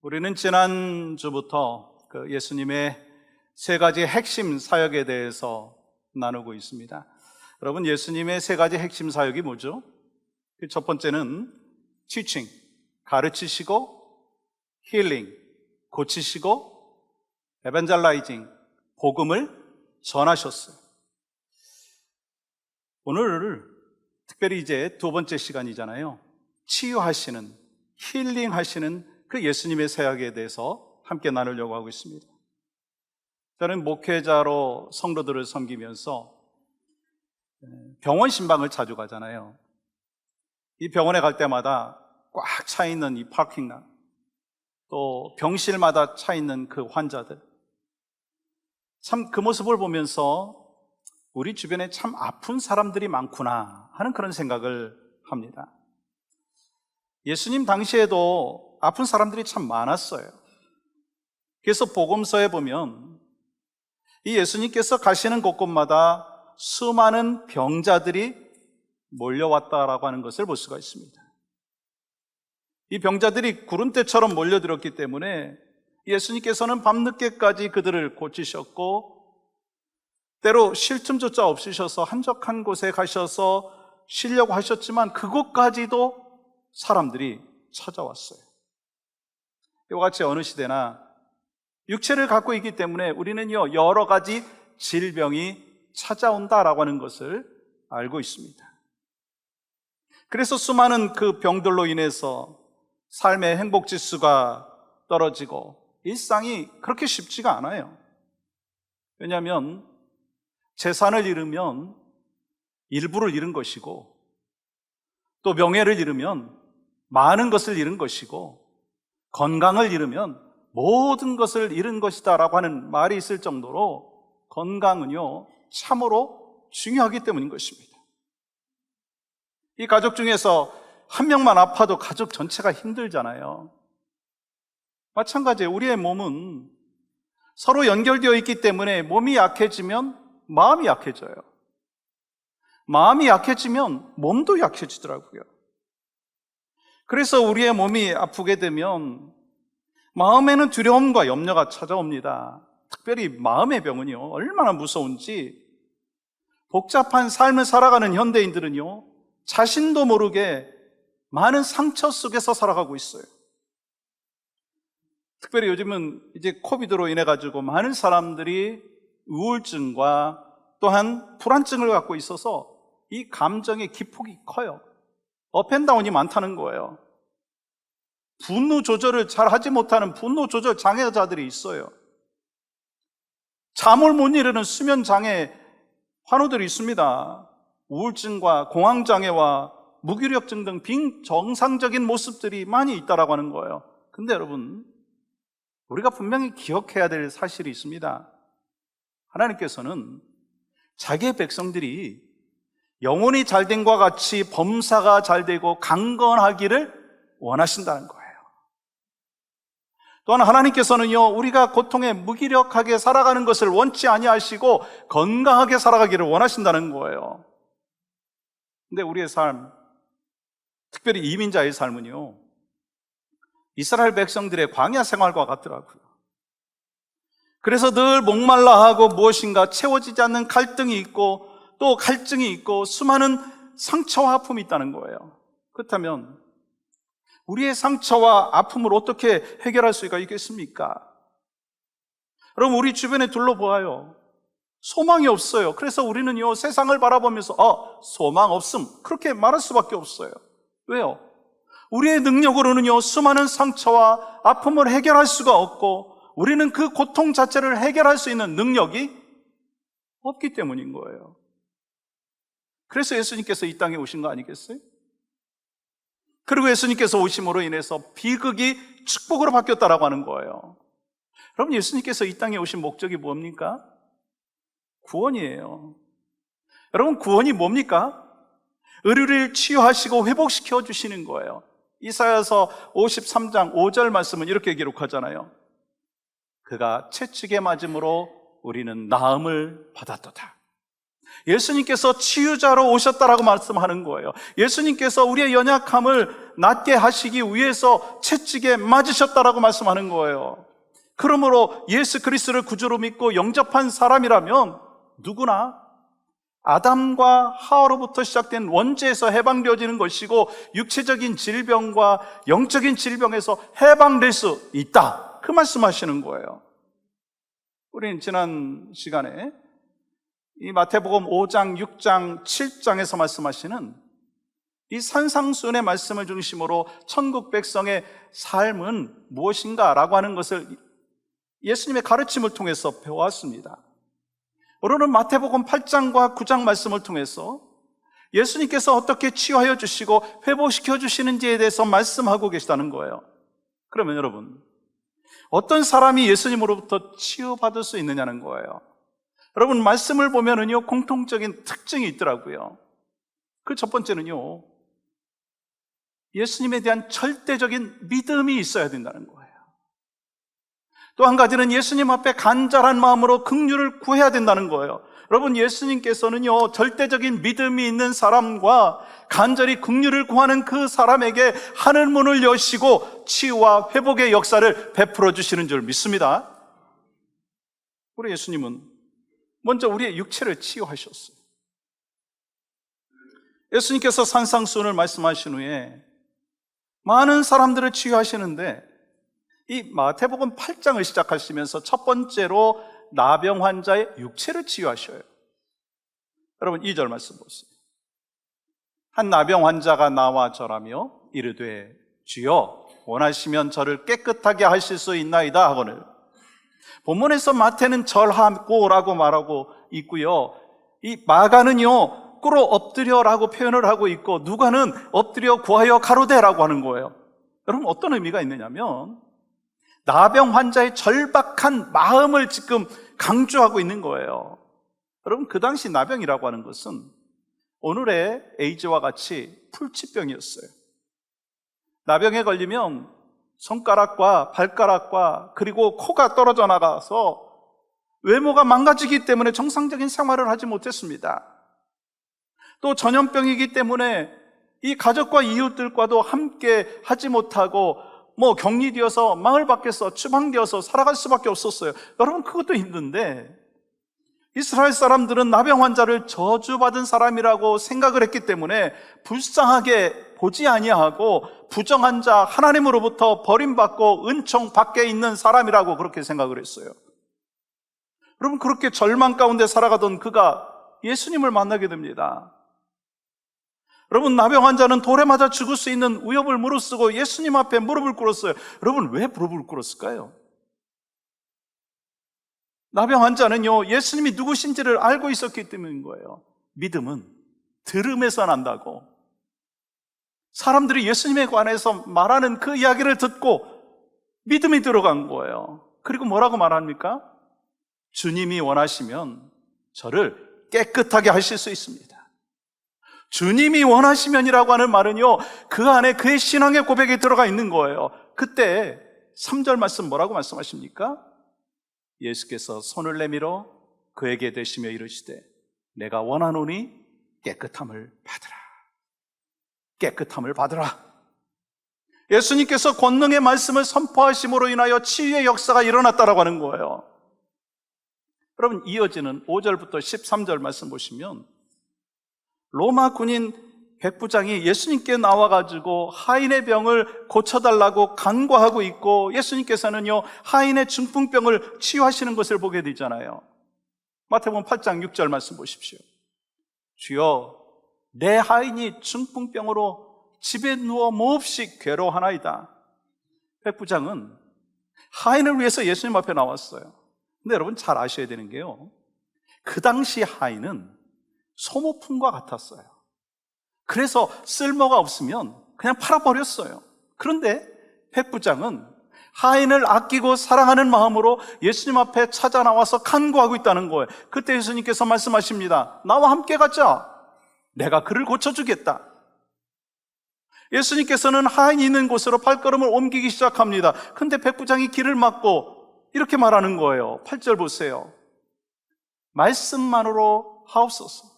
우리는 지난주부터 예수님의 세 가지 핵심 사역에 대해서 나누고 있습니다. 여러분, 예수님의 세 가지 핵심 사역이 뭐죠? 첫 번째는 teaching, 가르치시고, healing, 고치시고, evangelizing, 복음을 전하셨어요. 오늘 특별히 이제 두 번째 시간이잖아요. 치유하시는, 힐링하시는 그 예수님의 사역에 대해서 함께 나누려고 하고 있습니다. 저는 목회자로 성도들을 섬기면서 병원 신방을 자주 가잖아요. 이 병원에 갈 때마다 꽉 차 있는 이 파킹lot, 또 병실마다 차 있는 그 환자들, 참 그 모습을 보면서 우리 주변에 참 아픈 사람들이 많구나 하는 그런 생각을 합니다. 예수님 당시에도 아픈 사람들이 참 많았어요. 그래서 복음서에 보면 이 예수님께서 가시는 곳곳마다 수많은 병자들이 몰려왔다라고 하는 것을 볼 수가 있습니다. 이 병자들이 구름대처럼 몰려들었기 때문에 예수님께서는 밤늦게까지 그들을 고치셨고, 때로 쉴 틈조차 없으셔서 한적한 곳에 가셔서 쉬려고 하셨지만 그곳까지도 사람들이 찾아왔어요. 이와 같이 어느 시대나 육체를 갖고 있기 때문에 우리는요, 여러 가지 질병이 찾아온다라고 하는 것을 알고 있습니다. 그래서 수많은 그 병들로 인해서 삶의 행복 지수가 떨어지고 일상이 그렇게 쉽지가 않아요. 왜냐하면 재산을 잃으면 일부를 잃은 것이고, 또 명예를 잃으면 많은 것을 잃은 것이고, 건강을 잃으면 모든 것을 잃은 것이다 라고 하는 말이 있을 정도로 건강은요, 참으로 중요하기 때문인 것입니다. 이 가족 중에서 한 명만 아파도 가족 전체가 힘들잖아요. 마찬가지예요. 우리의 몸은 서로 연결되어 있기 때문에 몸이 약해지면 마음이 약해져요. 마음이 약해지면 몸도 약해지더라고요. 그래서 우리의 몸이 아프게 되면 마음에는 두려움과 염려가 찾아옵니다. 특별히 마음의 병은요, 얼마나 무서운지 복잡한 삶을 살아가는 현대인들은요, 자신도 모르게 많은 상처 속에서 살아가고 있어요. 특별히 요즘은 이제 코비드로 인해 가지고 많은 사람들이 우울증과 또한 불안증을 갖고 있어서 이 감정의 기폭이 커요. 업앤다운이 많다는 거예요. 분노 조절을 잘 하지 못하는 분노 조절 장애자들이 있어요. 잠을 못 이루는 수면 장애 환우들이 있습니다. 우울증과 공황장애와 무기력증 등 비정상적인 모습들이 많이 있다라고 하는 거예요. 근데 여러분, 우리가 분명히 기억해야 될 사실이 있습니다. 하나님께서는 자기의 백성들이 영혼이 잘된과 같이 범사가 잘되고 강건하기를 원하신다는 거예요. 또한 하나님께서는요, 우리가 고통에 무기력하게 살아가는 것을 원치 아니하시고 건강하게 살아가기를 원하신다는 거예요. 근데 우리의 삶, 특별히 이민자의 삶은요, 이스라엘 백성들의 광야 생활과 같더라고요. 그래서 늘 목말라하고 무엇인가 채워지지 않는 갈등이 있고, 또 갈증이 있고, 수많은 상처와 아픔이 있다는 거예요. 그렇다면 우리의 상처와 아픔을 어떻게 해결할 수가 있겠습니까? 여러분, 우리 주변에 둘러보아요. 소망이 없어요. 그래서 우리는요, 세상을 바라보면서 소망 없음, 그렇게 말할 수밖에 없어요. 왜요? 우리의 능력으로는요, 수많은 상처와 아픔을 해결할 수가 없고, 우리는 그 고통 자체를 해결할 수 있는 능력이 없기 때문인 거예요. 그래서 예수님께서 이 땅에 오신 거 아니겠어요? 그리고 예수님께서 오심으로 인해서 비극이 축복으로 바뀌었다라고 하는 거예요. 여러분, 예수님께서 이 땅에 오신 목적이 뭡니까? 구원이에요. 여러분, 구원이 뭡니까? 의를 치유하시고 회복시켜 주시는 거예요. 이사야서 53장 5절 말씀은 이렇게 기록하잖아요. 그가 채찍에 맞음으로 우리는 나음을 받았도다. 예수님께서 치유자로 오셨다라고 말씀하는 거예요. 예수님께서 우리의 연약함을 낫게 하시기 위해서 채찍에 맞으셨다라고 말씀하는 거예요. 그러므로 예수 그리스도를 구주로 믿고 영접한 사람이라면 누구나 아담과 하와로부터 시작된 원죄에서 해방되어지는 것이고, 육체적인 질병과 영적인 질병에서 해방될 수 있다, 그 말씀하시는 거예요. 우리는 지난 시간에 이 마태복음 5장, 6장, 7장에서 말씀하시는 이 산상수훈의 말씀을 중심으로 천국 백성의 삶은 무엇인가라고 하는 것을 예수님의 가르침을 통해서 배워왔습니다. 오늘은 마태복음 8장과 9장 말씀을 통해서 예수님께서 어떻게 치유하여 주시고 회복시켜 주시는지에 대해서 말씀하고 계시다는 거예요. 그러면 여러분, 어떤 사람이 예수님으로부터 치유받을 수 있느냐는 거예요. 여러분, 말씀을 보면은요, 공통적인 특징이 있더라고요. 그 첫 번째는요, 예수님에 대한 절대적인 믿음이 있어야 된다는 거예요. 또 한 가지는 예수님 앞에 간절한 마음으로 긍휼을 구해야 된다는 거예요. 여러분, 예수님께서는요, 절대적인 믿음이 있는 사람과 간절히 긍휼을 구하는 그 사람에게 하늘 문을 여시고 치유와 회복의 역사를 베풀어 주시는 줄 믿습니다. 우리 예수님은 먼저 우리의 육체를 치유하셨어요. 예수님께서 산상수훈을 말씀하신 후에 많은 사람들을 치유하시는데, 이 마태복음 8장을 시작하시면서 첫 번째로 나병 환자의 육체를 치유하셔요. 여러분, 2절 말씀 보세요. 한 나병 환자가 나와 절하며 이르되 주여 원하시면 저를 깨끗하게 하실 수 있나이다 하거늘. 본문에서 마태는 절하고라고 말하고 있고요, 이 마가는요 꿇어 엎드려라고 표현을 하고 있고, 누가는 엎드려 구하여 가로되라고 하는 거예요. 여러분, 어떤 의미가 있느냐면 나병 환자의 절박한 마음을 지금 강조하고 있는 거예요. 여러분, 그 당시 나병이라고 하는 것은 오늘의 에이즈와 같이 풀치병이었어요. 나병에 걸리면 손가락과 발가락과 그리고 코가 떨어져 나가서 외모가 망가지기 때문에 정상적인 생활을 하지 못했습니다. 또 전염병이기 때문에 이 가족과 이웃들과도 함께 하지 못하고 격리되어서 마을 밖에서 추방되어서 살아갈 수밖에 없었어요. 여러분, 그것도 힘든데 이스라엘 사람들은 나병 환자를 저주받은 사람이라고 생각을 했기 때문에 불쌍하게 보지 아니하고 부정한 자, 하나님으로부터 버림받고 은총 밖에 있는 사람이라고 그렇게 생각을 했어요. 여러분, 그렇게 절망 가운데 살아가던 그가 예수님을 만나게 됩니다. 여러분, 나병 환자는 돌에 맞아 죽을 수 있는 위협을 무릅쓰고 예수님 앞에 무릎을 꿇었어요. 여러분, 왜 무릎을 꿇었을까요? 나병 환자는요, 예수님이 누구신지를 알고 있었기 때문인 거예요. 믿음은 들음에서 난다고. 사람들이 예수님에 관해서 말하는 그 이야기를 듣고 믿음이 들어간 거예요. 그리고 뭐라고 말합니까? 주님이 원하시면 저를 깨끗하게 하실 수 있습니다. 주님이 원하시면이라고 하는 말은요, 그 안에 그의 신앙의 고백이 들어가 있는 거예요. 그때 3절 말씀 뭐라고 말씀하십니까? 예수께서 손을 내밀어 그에게 대시며 이르시되 내가 원하노니 깨끗함을 받으라. 깨끗함을 받으라. 예수님께서 권능의 말씀을 선포하심으로 인하여 치유의 역사가 일어났다라고 하는 거예요. 여러분, 이어지는 5절부터 13절 말씀 보시면 로마 군인 백부장이 예수님께 나와가지고 하인의 병을 고쳐달라고 간구하고 있고, 예수님께서는요 하인의 중풍병을 치유하시는 것을 보게 되잖아요. 마태복음 8장 6절 말씀 보십시오. 주여, 내 하인이 중풍병으로 집에 누워 몹시 괴로워하나이다. 백부장은 하인을 위해서 예수님 앞에 나왔어요. 근데 여러분, 잘 아셔야 되는 게요, 그 당시 하인은 소모품과 같았어요. 그래서 쓸모가 없으면 그냥 팔아버렸어요. 그런데 백부장은 하인을 아끼고 사랑하는 마음으로 예수님 앞에 찾아 나와서 간구하고 있다는 거예요. 그때 예수님께서 말씀하십니다. 나와 함께 가자. 내가 그를 고쳐주겠다. 예수님께서는 하인이 있는 곳으로 발걸음을 옮기기 시작합니다. 근데 백부장이 길을 막고 이렇게 말하는 거예요. 8절 보세요. 말씀만으로 하옵소서.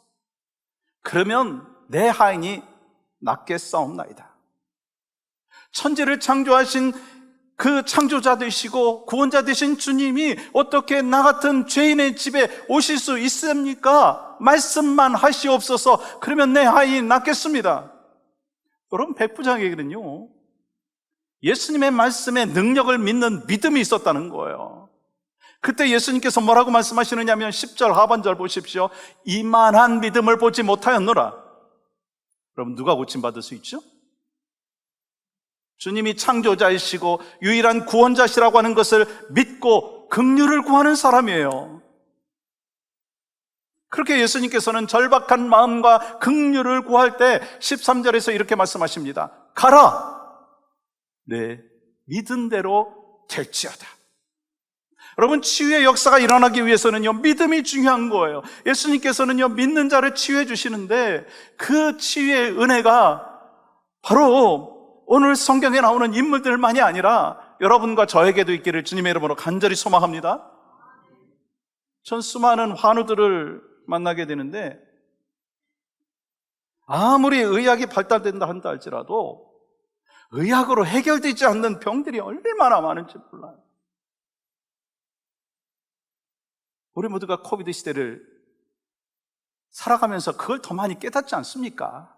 그러면 내 하인이 낫겠사옵나이다. 천지를 창조하신 그 창조자 되시고 구원자 되신 주님이 어떻게 나 같은 죄인의 집에 오실 수 있습니까? 말씀만 하시옵소서. 그러면 내 아이 낫겠습니다. 여러분, 백부장에게는요, 예수님의 말씀에 능력을 믿는 믿음이 있었다는 거예요. 그때 예수님께서 뭐라고 말씀하시느냐면 10절 하반절 보십시오. 이만한 믿음을 보지 못하였노라. 여러분, 누가 고침받을 수 있죠? 주님이 창조자이시고 유일한 구원자시라고 하는 것을 믿고 긍휼을 구하는 사람이에요. 그렇게 예수님께서는 절박한 마음과 긍휼을 구할 때 13절에서 이렇게 말씀하십니다. 가라! 내 믿은 대로 될지어다. 여러분, 치유의 역사가 일어나기 위해서는요, 믿음이 중요한 거예요. 예수님께서는요, 믿는 자를 치유해 주시는데 그 치유의 은혜가 바로 오늘 성경에 나오는 인물들만이 아니라 여러분과 저에게도 있기를 주님의 이름으로 간절히 소망합니다. 전 수많은 환우들을 만나게 되는데 아무리 의학이 발달된다 한다 할지라도 의학으로 해결되지 않는 병들이 얼마나 많은지 몰라요. 우리 모두가 코비드 시대를 살아가면서 그걸 더 많이 깨닫지 않습니까?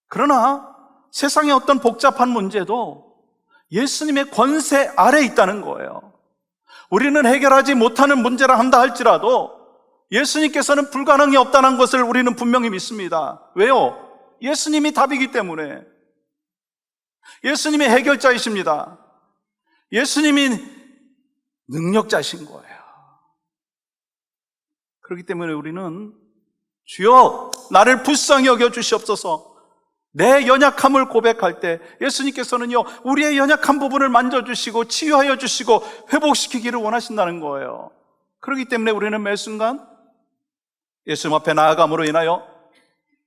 그러나 세상의 어떤 복잡한 문제도 예수님의 권세 아래에 있다는 거예요. 우리는 해결하지 못하는 문제라 한다 할지라도 예수님께서는 불가능이 없다는 것을 우리는 분명히 믿습니다. 왜요? 예수님이 답이기 때문에. 예수님이 해결자이십니다. 예수님이 능력자신 거예요. 그렇기 때문에 우리는 주여 나를 불쌍히 여겨 주시옵소서. 내 연약함을 고백할 때 예수님께서는요, 우리의 연약한 부분을 만져주시고 치유하여 주시고 회복시키기를 원하신다는 거예요. 그렇기 때문에 우리는 매 순간 예수님 앞에 나아감으로 인하여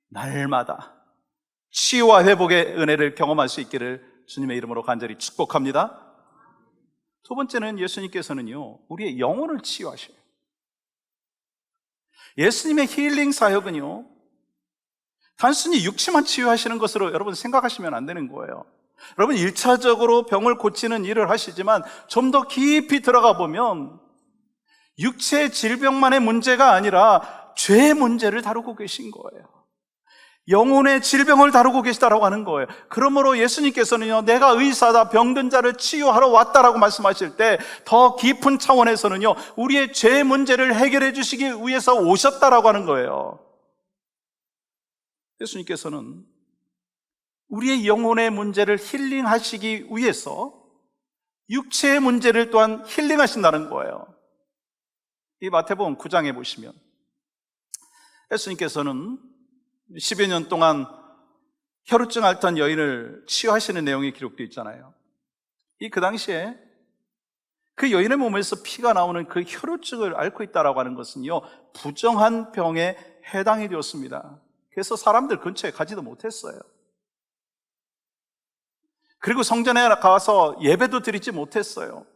날마다 치유와 회복의 은혜를 경험할 수 있기를 주님의 이름으로 간절히 축복합니다. 두 번째는 예수님께서는요, 우리의 영혼을 치유하셔요. 예수님의 힐링 사역은요, 단순히 육체만 치유하시는 것으로 여러분 생각하시면 안 되는 거예요. 여러분, 1차적으로 병을 고치는 일을 하시지만 좀 더 깊이 들어가 보면 육체의 질병만의 문제가 아니라 죄의 문제를 다루고 계신 거예요. 영혼의 질병을 다루고 계시다라고 하는 거예요. 그러므로 예수님께서는요, 내가 의사다, 병든 자를 치유하러 왔다라고 말씀하실 때 더 깊은 차원에서는요, 우리의 죄의 문제를 해결해 주시기 위해서 오셨다라고 하는 거예요. 예수님께서는 우리의 영혼의 문제를 힐링하시기 위해서 육체의 문제를 또한 힐링하신다는 거예요. 이 마태복음 9장에 보시면 예수님께서는 10여 년 동안 혈우증 앓던 여인을 치유하시는 내용이 기록되어 있잖아요. 그 당시에 그 여인의 몸에서 피가 나오는 그 혈우증을 앓고 있다라고 하는 것은요, 부정한 병에 해당이 되었습니다. 그래서 사람들 근처에 가지도 못했어요. 그리고 성전에 가서 예배도 드리지 못했어요.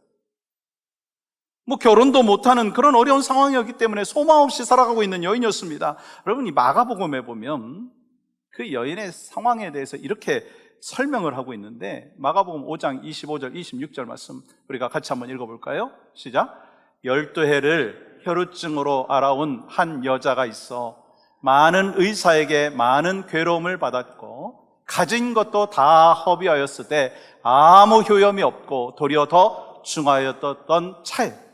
결혼도 못하는 그런 어려운 상황이었기 때문에 소망 없이 살아가고 있는 여인이었습니다. 여러분, 이 마가복음에 보면 그 여인의 상황에 대해서 이렇게 설명을 하고 있는데, 마가복음 5장 25절 26절 말씀 우리가 같이 한번 읽어볼까요? 시작. 12해를 혈우증으로 앓아온 한 여자가 있어 많은 의사에게 많은 괴로움을 받았고 가진 것도 다 허비하였을 때 아무 효험이 없고 도리어 더 중하였던 차에,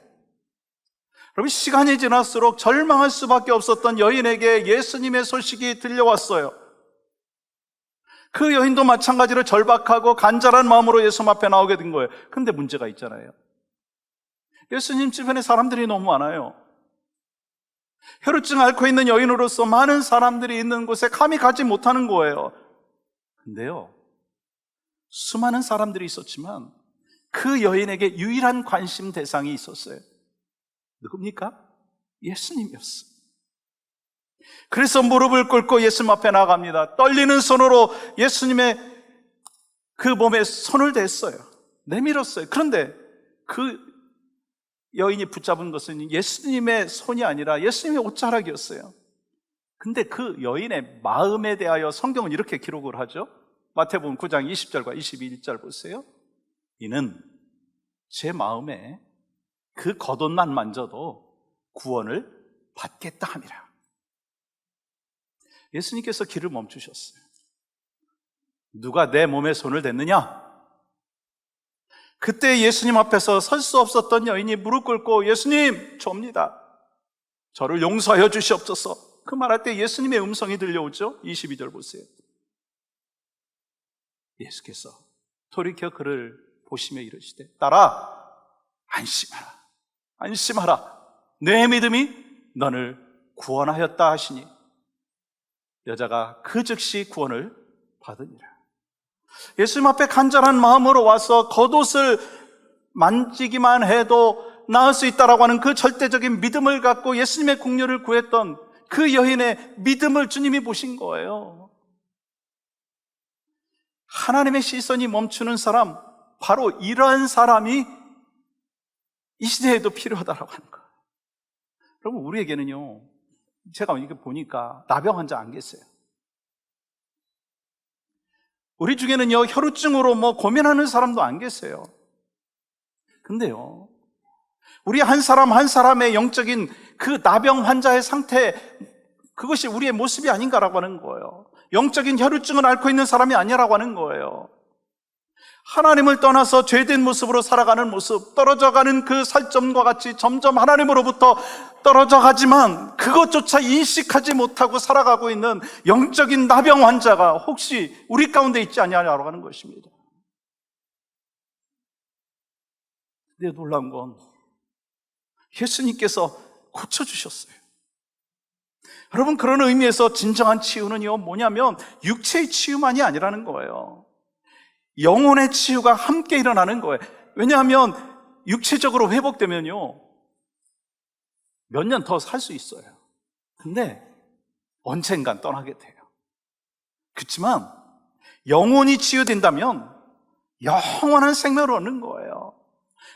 여러분, 시간이 지날수록 절망할 수밖에 없었던 여인에게 예수님의 소식이 들려왔어요. 그 여인도 마찬가지로 절박하고 간절한 마음으로 예수님 앞에 나오게 된 거예요. 그런데 문제가 있잖아요. 예수님 주변에 사람들이 너무 많아요. 혈우증 앓고 있는 여인으로서 많은 사람들이 있는 곳에 감히 가지 못하는 거예요. 근데요, 수많은 사람들이 있었지만 그 여인에게 유일한 관심 대상이 있었어요. 누굽니까? 예수님이었어요. 그래서 무릎을 꿇고 예수님 앞에 나아갑니다. 떨리는 손으로 예수님의 그 몸에 손을 댔어요. 내밀었어요. 그런데 그 여인이 붙잡은 것은 예수님의 손이 아니라 예수님의 옷자락이었어요. 근데 그 여인의 마음에 대하여 성경은 이렇게 기록을 하죠. 마태복음 9장 20절과 21절 보세요. 이는 제 마음에 그 겉옷만 만져도 구원을 받겠다 함이라. 예수님께서 길을 멈추셨어요. 누가 내 몸에 손을 댔느냐? 그때 예수님 앞에서 설 수 없었던 여인이 무릎 꿇고 예수님, 접니다. 저를 용서하여 주시옵소서. 그 말할 때 예수님의 음성이 들려오죠. 22절 보세요. 예수께서 돌이켜 그를 보시며 이르시되 딸아, 안심하라. 안심하라. 내 믿음이 너를 구원하였다 하시니 여자가 그 즉시 구원을 받으니라. 예수님 앞에 간절한 마음으로 와서 겉옷을 만지기만 해도 나을 수 있다라고 하는 그 절대적인 믿음을 갖고 예수님의 국류를 구했던 그 여인의 믿음을 주님이 보신 거예요. 하나님의 시선이 멈추는 사람, 바로 이러한 사람이 이 시대에도 필요하다라고 하는 거예요. 여러분, 우리에게는요, 제가 이렇게 보니까 나병 환자 안 계세요. 우리 중에는요, 혈우증으로 고민하는 사람도 안 계세요. 근데요, 우리 한 사람 한 사람의 영적인 그 나병 환자의 상태, 그것이 우리의 모습이 아닌가라고 하는 거예요. 영적인 혈우증을 앓고 있는 사람이 아니라고 하는 거예요. 하나님을 떠나서 죄된 모습으로 살아가는 모습, 떨어져가는 그 살점과 같이 점점 하나님으로부터 떨어져 가지만 그것조차 인식하지 못하고 살아가고 있는 영적인 나병 환자가 혹시 우리 가운데 있지 않냐라고 하는 것입니다. 근데 놀라운 건 예수님께서 고쳐주셨어요. 여러분, 그런 의미에서 진정한 치유는요, 뭐냐면 육체의 치유만이 아니라는 거예요. 영혼의 치유가 함께 일어나는 거예요. 왜냐하면 육체적으로 회복되면요, 몇 년 더 살 수 있어요. 근데 언젠간 떠나게 돼요. 그렇지만 영혼이 치유된다면 영원한 생명을 얻는 거예요.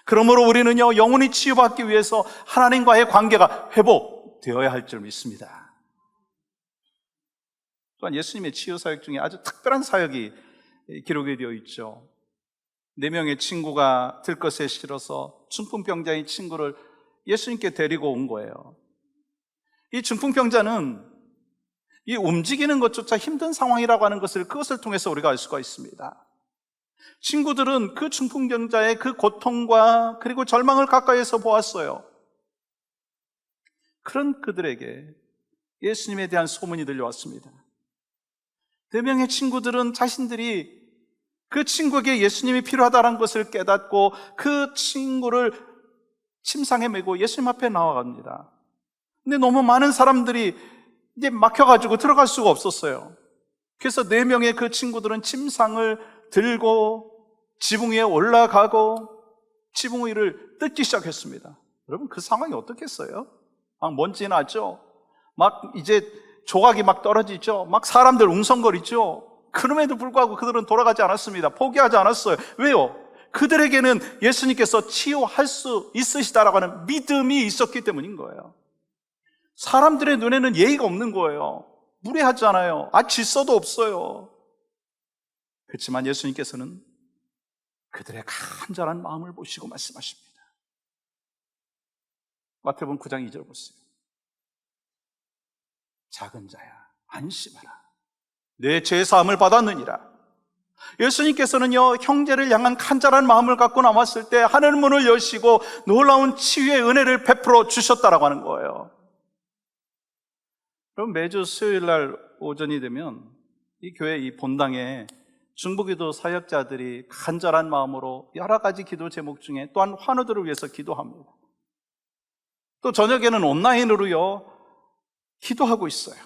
그러므로 우리는요, 영혼이 치유받기 위해서 하나님과의 관계가 회복되어야 할 줄 믿습니다. 또한 예수님의 치유 사역 중에 아주 특별한 사역이 기록이 되어 있죠. 4명의 친구가 들것에 실어서 중풍병자인 친구를 예수님께 데리고 온 거예요. 이 중풍병자는 이 움직이는 것조차 힘든 상황이라고 하는 것을, 그것을 통해서 우리가 알 수가 있습니다. 친구들은 그 중풍병자의 그 고통과 그리고 절망을 가까이에서 보았어요. 그런 그들에게 예수님에 대한 소문이 들려왔습니다. 4명의 친구들은 자신들이 그 친구에게 예수님이 필요하다는 것을 깨닫고 그 친구를 침상에 메고 예수님 앞에 나와갑니다. 근데 너무 많은 사람들이 이제 막혀가지고 들어갈 수가 없었어요. 그래서 4명의 그 친구들은 침상을 들고 지붕 위에 올라가고 지붕 위를 뜯기 시작했습니다. 여러분, 그 상황이 어떻겠어요? 막 먼지 나죠? 막 이제 조각이 막 떨어지죠? 막 사람들 웅성거리죠? 그럼에도 불구하고 그들은 돌아가지 않았습니다. 포기하지 않았어요. 왜요? 그들에게는 예수님께서 치유할 수 있으시다라고 하는 믿음이 있었기 때문인 거예요. 사람들의 눈에는 예의가 없는 거예요. 무례하잖아요. 질서도 없어요. 그렇지만 예수님께서는 그들의 간절한 마음을 보시고 말씀하십니다. 마태복음 9장 2절 보세요. 작은 자야, 안심하라. 내 죄사함을 받았느니라. 예수님께서는요, 형제를 향한 간절한 마음을 갖고 나왔을 때 하늘 문을 여시고 놀라운 치유의 은혜를 베풀어 주셨다라고 하는 거예요. 그럼 매주 수요일 날 오전이 되면 이 교회 이 본당에 중보기도 사역자들이 간절한 마음으로 여러 가지 기도 제목 중에 또한 환우들을 위해서 기도합니다. 또 저녁에는 온라인으로요, 기도하고 있어요.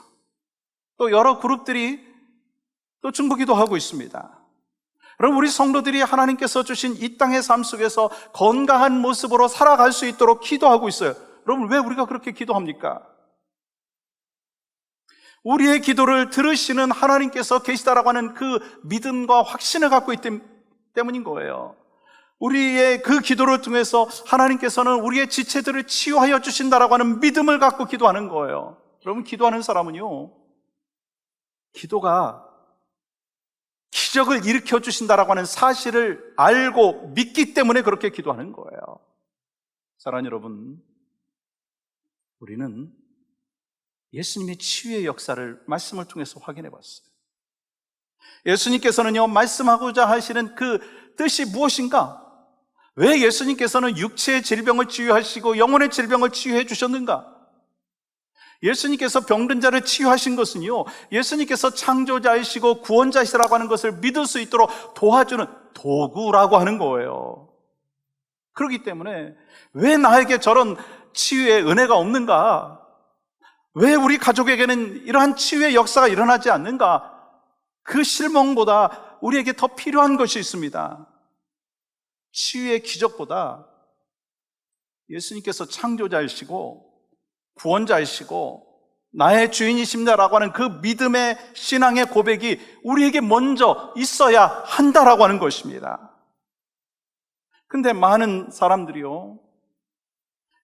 또 여러 그룹들이 또 중보기도 하고 있습니다. 여러분, 우리 성도들이 하나님께서 주신 이 땅의 삶 속에서 건강한 모습으로 살아갈 수 있도록 기도하고 있어요. 여러분, 왜 우리가 그렇게 기도합니까? 우리의 기도를 들으시는 하나님께서 계시다라고 하는 그 믿음과 확신을 갖고 있기 때문인 거예요. 우리의 그 기도를 통해서 하나님께서는 우리의 지체들을 치유하여 주신다라고 하는 믿음을 갖고 기도하는 거예요. 여러분, 기도하는 사람은요, 기도가 기적을 일으켜 주신다라고 하는 사실을 알고 믿기 때문에 그렇게 기도하는 거예요. 사랑하는 여러분, 우리는 예수님의 치유의 역사를 말씀을 통해서 확인해 봤어요. 예수님께서는요, 말씀하고자 하시는 그 뜻이 무엇인가? 왜 예수님께서는 육체의 질병을 치유하시고 영혼의 질병을 치유해 주셨는가? 예수님께서 병든 자를 치유하신 것은요, 예수님께서 창조자이시고 구원자이시라고 하는 것을 믿을 수 있도록 도와주는 도구라고 하는 거예요. 그렇기 때문에 왜 나에게 저런 치유의 은혜가 없는가? 왜 우리 가족에게는 이러한 치유의 역사가 일어나지 않는가? 그 실망보다 우리에게 더 필요한 것이 있습니다. 치유의 기적보다 예수님께서 창조자이시고 구원자이시고 나의 주인이십니다라고 하는 그 믿음의 신앙의 고백이 우리에게 먼저 있어야 한다라고 하는 것입니다. 근데 많은 사람들이요,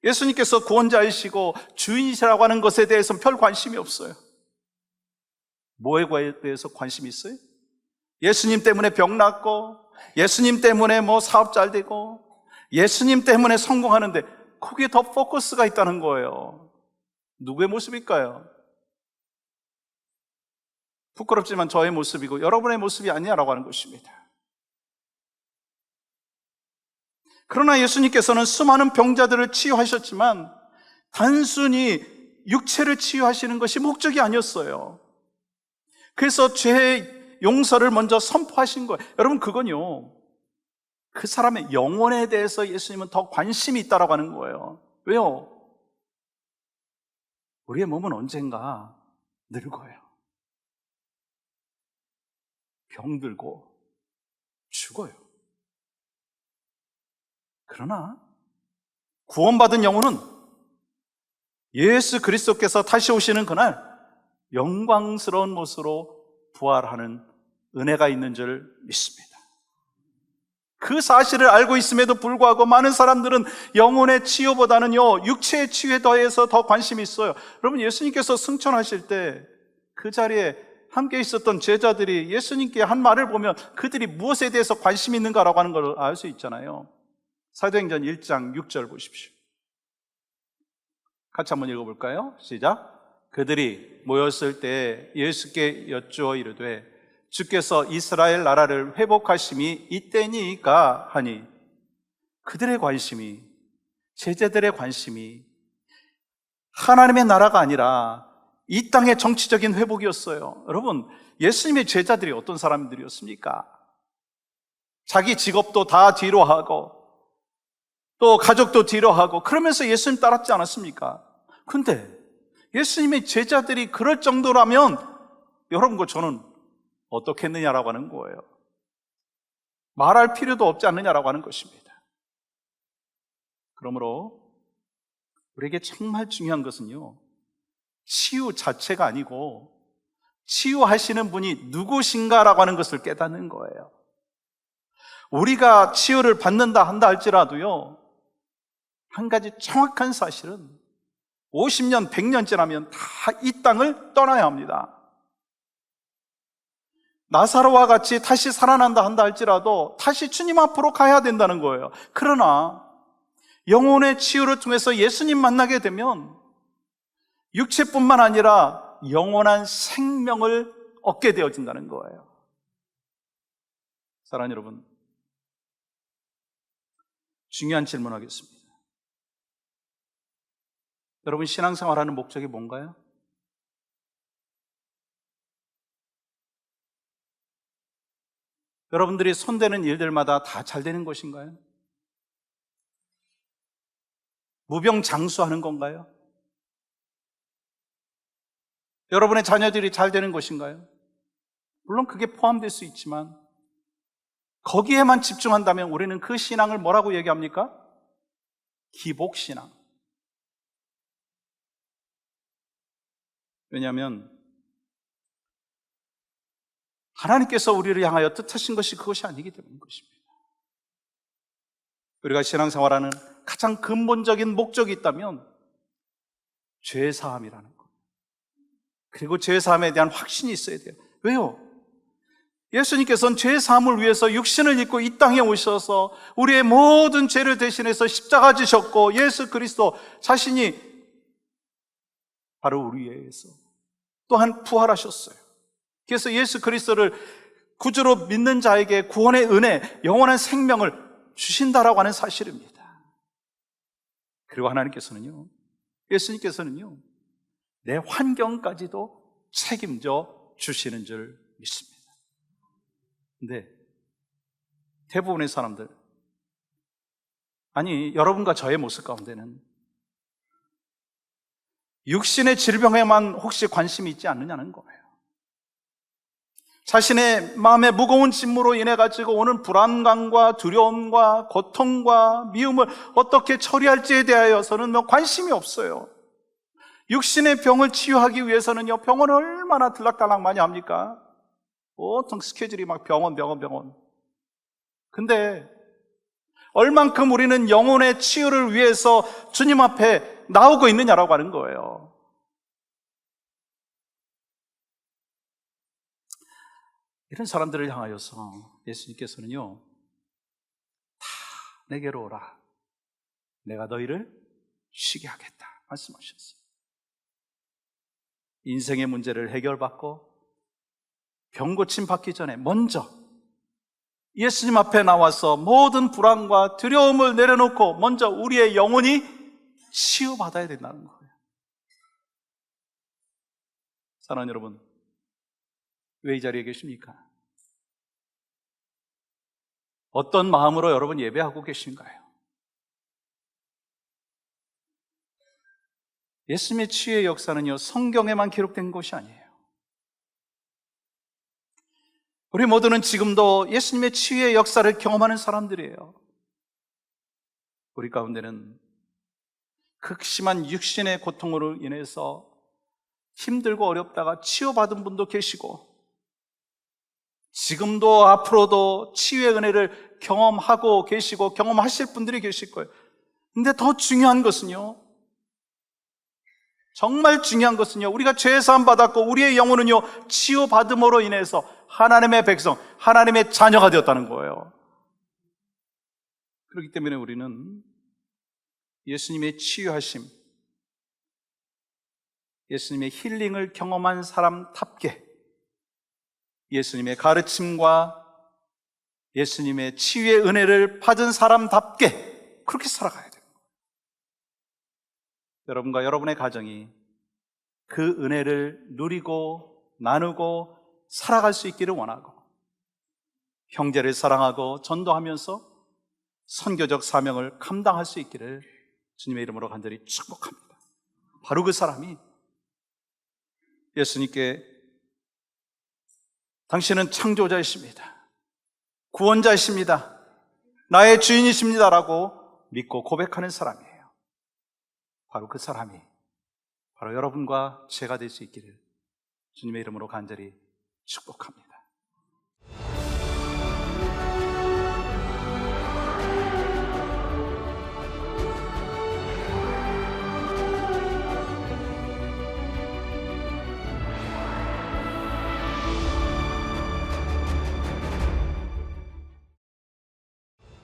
예수님께서 구원자이시고 주인이시라고 하는 것에 대해서는 별 관심이 없어요. 뭐에 대해서 관심이 있어요? 예수님 때문에 병 낫고, 예수님 때문에 뭐 사업 잘 되고, 예수님 때문에 성공하는데 거기에 더 포커스가 있다는 거예요. 누구의 모습일까요? 부끄럽지만 저의 모습이고 여러분의 모습이 아니야라고 하는 것입니다. 그러나 예수님께서는 수많은 병자들을 치유하셨지만 단순히 육체를 치유하시는 것이 목적이 아니었어요. 그래서 죄의 용서를 먼저 선포하신 거예요. 여러분, 그건요, 그 사람의 영혼에 대해서 예수님은 더 관심이 있다라고 하는 거예요. 왜요? 우리의 몸은 언젠가 늙어요. 병들고 죽어요. 그러나 구원받은 영혼은 예수 그리스도께서 다시 오시는 그날 영광스러운 모습으로 부활하는 은혜가 있는 줄 믿습니다. 그 사실을 알고 있음에도 불구하고 많은 사람들은 영혼의 치유보다는요, 육체의 치유에 더해서 더 관심이 있어요. 여러분, 예수님께서 승천하실 때 그 자리에 함께 있었던 제자들이 예수님께 한 말을 보면 그들이 무엇에 대해서 관심이 있는가라고 하는 걸 알 수 있잖아요. 사도행전 1장 6절 보십시오. 같이 한번 읽어볼까요? 시작. 그들이 모였을 때 예수께 여쭈어 이르되 주께서 이스라엘 나라를 회복하심이 이때니까 하니, 그들의 관심이, 제자들의 관심이 하나님의 나라가 아니라 이 땅의 정치적인 회복이었어요. 여러분, 예수님의 제자들이 어떤 사람들이었습니까? 자기 직업도 다 뒤로 하고 또 가족도 뒤로 하고 그러면서 예수님 따랐지 않았습니까? 근데 예수님의 제자들이 그럴 정도라면 여러분과 저는 어떻게 했느냐라고 하는 거예요. 말할 필요도 없지 않느냐라고 하는 것입니다. 그러므로 우리에게 정말 중요한 것은요, 치유 자체가 아니고 치유하시는 분이 누구신가라고 하는 것을 깨닫는 거예요. 우리가 치유를 받는다 한다 할지라도요, 한 가지 정확한 사실은 50년, 100년 지나면 다 이 땅을 떠나야 합니다. 나사로와 같이 다시 살아난다 한다 할지라도 다시 주님 앞으로 가야 된다는 거예요. 그러나 영혼의 치유를 통해서 예수님 만나게 되면 육체뿐만 아니라 영원한 생명을 얻게 되어진다는 거예요. 사랑하는 여러분, 중요한 질문하겠습니다. 여러분, 신앙생활하는 목적이 뭔가요? 여러분들이 손대는 일들마다 다 잘 되는 것인가요? 무병장수하는 건가요? 여러분의 자녀들이 잘 되는 것인가요? 물론 그게 포함될 수 있지만 거기에만 집중한다면 우리는 그 신앙을 뭐라고 얘기합니까? 기복신앙. 왜냐하면 하나님께서 우리를 향하여 뜻하신 것이 그것이 아니기 때문인 것입니다. 우리가 신앙생활하는 가장 근본적인 목적이 있다면 죄사함이라는 것, 그리고 죄사함에 대한 확신이 있어야 돼요. 왜요? 예수님께서는 죄 사함을 위해서 육신을 입고 이 땅에 오셔서 우리의 모든 죄를 대신해서 십자가 지셨고, 예수 그리스도 자신이 바로 우리 위해서 또한 부활하셨어요. 그래서 예수 그리스도를 구주로 믿는 자에게 구원의 은혜, 영원한 생명을 주신다라고 하는 사실입니다. 그리고 하나님께서는요, 예수님께서는요, 내 환경까지도 책임져 주시는 줄 믿습니다. 근데 대부분의 사람들, 아니 여러분과 저의 모습 가운데는 육신의 질병에만 혹시 관심이 있지 않느냐는 거예요. 자신의 마음의 무거운 짐으로 인해 가지고 오는 불안감과 두려움과 고통과 미움을 어떻게 처리할지에 대하여서는 관심이 없어요. 육신의 병을 치유하기 위해서는요, 병원을 얼마나 들락달락 많이 합니까? 보통 스케줄이 막 병원. 근데 얼만큼 우리는 영혼의 치유를 위해서 주님 앞에 나오고 있느냐라고 하는 거예요. 이런 사람들을 향하여서 예수님께서는요, 다 내게로 오라, 내가 너희를 쉬게 하겠다 말씀하셨어요. 인생의 문제를 해결받고 병 고침 받기 전에 먼저 예수님 앞에 나와서 모든 불안과 두려움을 내려놓고 먼저 우리의 영혼이 치유받아야 된다는 거예요. 사랑하는 여러분, 왜 이 자리에 계십니까? 어떤 마음으로 여러분 예배하고 계신가요? 예수님의 치유의 역사는요, 성경에만 기록된 것이 아니에요. 우리 모두는 지금도 예수님의 치유의 역사를 경험하는 사람들이에요. 우리 가운데는 극심한 육신의 고통으로 인해서 힘들고 어렵다가 치유받은 분도 계시고, 지금도 앞으로도 치유의 은혜를 경험하고 계시고 경험하실 분들이 계실 거예요. 근데 더 중요한 것은요, 정말 중요한 것은요, 우리가 죄 사함 받았고 우리의 영혼은요, 치유받음으로 인해서 하나님의 백성, 하나님의 자녀가 되었다는 거예요. 그렇기 때문에 우리는 예수님의 치유하심, 예수님의 힐링을 경험한 사람답게 예수님의 가르침과 예수님의 치유의 은혜를 받은 사람답게 그렇게 살아가야 돼요. 여러분과 여러분의 가정이 그 은혜를 누리고 나누고 살아갈 수 있기를 원하고, 형제를 사랑하고 전도하면서 선교적 사명을 감당할 수 있기를 주님의 이름으로 간절히 축복합니다. 바로 그 사람이 예수님께 당신은 창조자이십니다, 구원자이십니다, 나의 주인이십니다라고 믿고 고백하는 사람이에요. 바로 그 사람이 바로 여러분과 제가 될 수 있기를 주님의 이름으로 간절히 축복합니다.